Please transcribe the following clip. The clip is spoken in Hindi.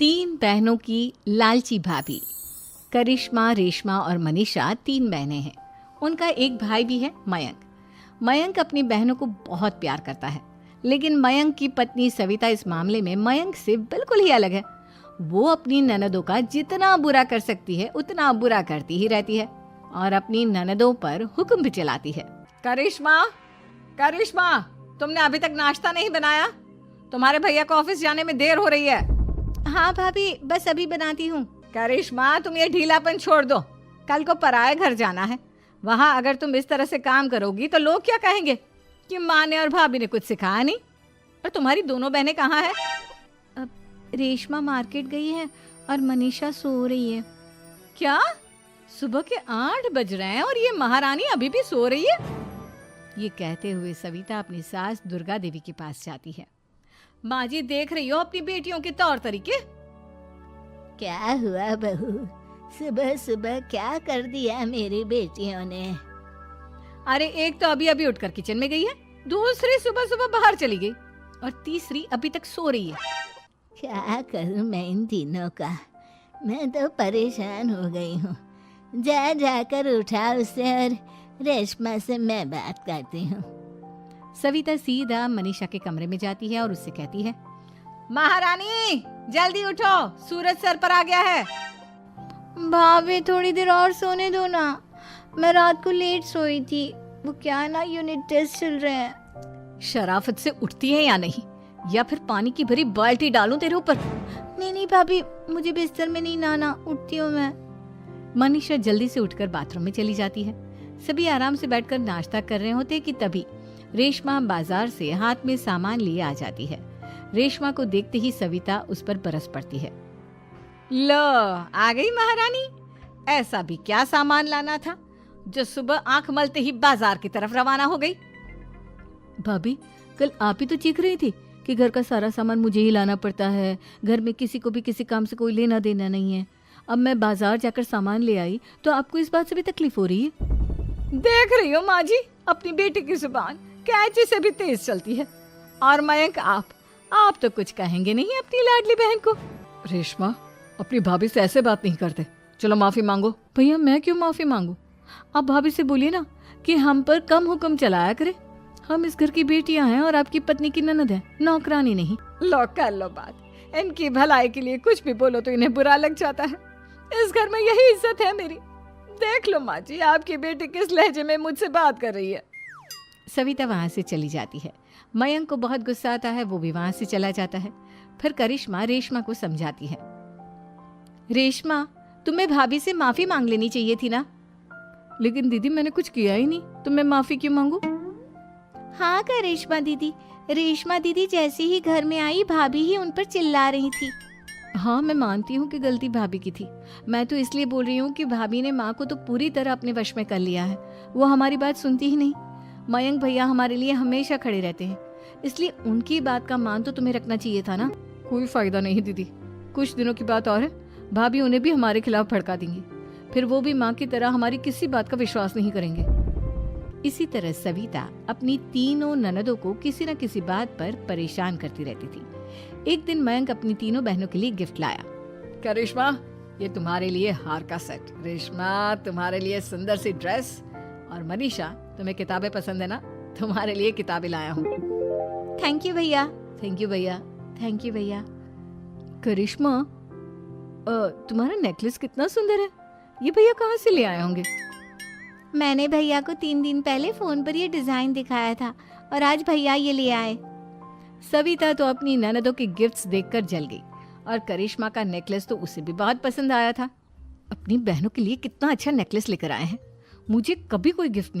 तीन बहनों की लालची भाभी। करिश्मा, रेशमा और मनीषा तीन बहनें हैं। उनका एक भाई भी है, मयंक। मयंक अपनी बहनों को बहुत प्यार करता है, लेकिन मयंक की पत्नी सविता इस मामले में मयंक से बिल्कुल ही अलग है। वो अपनी ननदों का जितना बुरा कर सकती है उतना बुरा करती ही रहती है और अपनी ननदों पर हुक्म भी चलाती है। करिश्मा, करिश्मा, तुमने अभी तक नाश्ता नहीं बनाया? तुम्हारे भैया को ऑफिस जाने में देर हो रही है। हाँ भाभी, बस अभी बनाती हूँ। करिश्मा, तुम ये ढीलापन छोड़ दो। कल को पराए घर जाना है। वहाँ अगर तुम इस तरह से काम करोगी तो लोग क्या कहेंगे कि माँ ने और भाभी ने कुछ सिखाया नहीं। और तुम्हारी दोनों बहनें कहाँ हैं? अब रेशमा मार्केट गई है और मनीषा सो रही है। क्या? सुबह के 8 बज रहे हैं और ये महारानी अभी भी सो रही है? ये कहते हुए सविता अपनी सास दुर्गा देवी के पास जाती है। माँ जी, देख रही हो अपनी बेटियों के तौर तरीके? क्या हुआ बहू, सुबह सुबह क्या कर दिया मेरी बेटियों ने? अरे एक तो अभी अभी उठकर किचन में गई है, दूसरी सुबह सुबह बाहर चली गई और तीसरी अभी तक सो रही है। क्या करूं मैं इन तीनों का? मैं तो परेशान हो गई हूँ। जा जाकर उठा उसे और रेशमा से मैं बात करती हूँ। सविता सीधा मनीषा के कमरे में जाती है और उससे कहती है, महारानी जल्दी उठो, सूरज सर पर आ गया है। भाभी थोड़ी देर और सोने दो ना, मैं रात को लेट सोई थी। वो क्या ना, यूनिट टेस्ट चल रहे हैं। शराफत से उठती है या नहीं, या फिर पानी की भरी बाल्टी डालूं तेरे ऊपर? नहीं नहीं भाभी, मुझे बिस्तर में नहीं लाना, उठती हूँ मैं। मनीषा जल्दी से उठकर बाथरूम में चली जाती है। सभी आराम से बैठकर नाश्ता कर रहे होते कि तभी रेशमा बाजार से हाथ में सामान लिए आ जाती है। रेशमा को देखते ही सविता उस पर बरस पड़ती है। लो, आ गई महारानी। ऐसा भी क्या सामान लाना था जो सुबह आंख मलते ही बाजार की तरफ रवाना हो गई? भाभी, कल आप ही तो चीख रही थी कि घर का सारा सामान मुझे ही लाना पड़ता है, घर में किसी को भी किसी काम से कोई लेना देना नहीं है। अब मैं बाजार जाकर सामान ले आई तो आपको इस बात से भी तकलीफ हो रही है? देख रही हो माँ जी, अपनी बेटी की जुबान कैंची से भी तेज चलती है। और मयंक, आप तो कुछ कहेंगे नहीं अपनी लाडली बहन को। रेशमा, अपनी भाभी से ऐसे बात नहीं करते। चलो माफी मांगो। भैया, मैं क्यों माफी मांगू? आप भाभी से बोलिए ना कि हम पर कम हुक्म चलाया करे। हम इस घर की बेटियां हैं और आपकी पत्नी की ननद है, नौकरानी नहीं। लो कर लो बात। इनकी भलाई के लिए कुछ भी बोलो तो इन्हें बुरा लग जाता है। इस घर में यही इज्जत है मेरी। देख लो माँ जी, आपकी बेटी किस लहजे में मुझसे बात कर रही है। सविता वहां से चली जाती है। मयंक को बहुत गुस्सा आता है, वो भी वहां से चला जाता है। फिर करिश्मा रेशमा को समझाती है। रेशमा, तुम्हें भाभी से माफी मांग लेनी चाहिए थी ना। लेकिन दीदी, मैंने कुछ किया ही नहीं, तो मैं माफी क्यों मांगू? हाँ करिश्मा दीदी, रेशमा दीदी जैसे ही घर में आई भाभी ही उन पर चिल्ला रही थी। हाँ, मैं मानती हूँ कि गलती भाभी की थी। मैं तो इसलिए बोल रही हूँ कि भाभी ने माँ को तो पूरी तरह अपने वश में कर लिया है। वो हमारी बात सुनती ही नहीं। मयंक भैया हमारे लिए हमेशा खड़े रहते हैं, इसलिए उनकी बात का मान तो तुम्हें रखना चाहिए था ना। कोई फायदा नहीं दीदी, कुछ दिनों की बात और है, भाभी उन्हें भी हमारे खिलाफ भड़का देंगी। फिर वो भी माँ की तरह हमारी किसी बात का विश्वास नहीं करेंगे। इसी तरह सविता अपनी तीनों ननदों को किसी न किसी बात पर परेशान करती रहती थी। एक दिन मयंक अपनी तीनों बहनों के लिए गिफ्ट लाया। करिश्मा, ये तुम्हारे लिए हार का सेट। रेशमा, तुम्हारे लिए सुंदर सी ड्रेस। और मनीषा, तुम्हें किताबें पसंद है ना, तुम्हारे लिए किताबें लाया हूँ। थैंक यू भैया। थैंक यू भैया। थैंक यू भैया। करिश्मा, तुम्हारा नेकलेस कितना सुंदर है। ये भैया कहाँ से ले आए होंगे? मैंने भैया को 3 दिन पहले फोन पर ये डिजाइन दिखाया था और आज भैया ये ले आए। सविता तो अपनी ननदों के गिफ्ट्स देखकर जल गई और करिश्मा का नेकलेस तो उसे भी बहुत पसंद आया था। अपनी बहनों के लिए कितना अच्छा नेकलेस लेकर आए हैं, मुझे कभी कोई गिफ्ट नहीं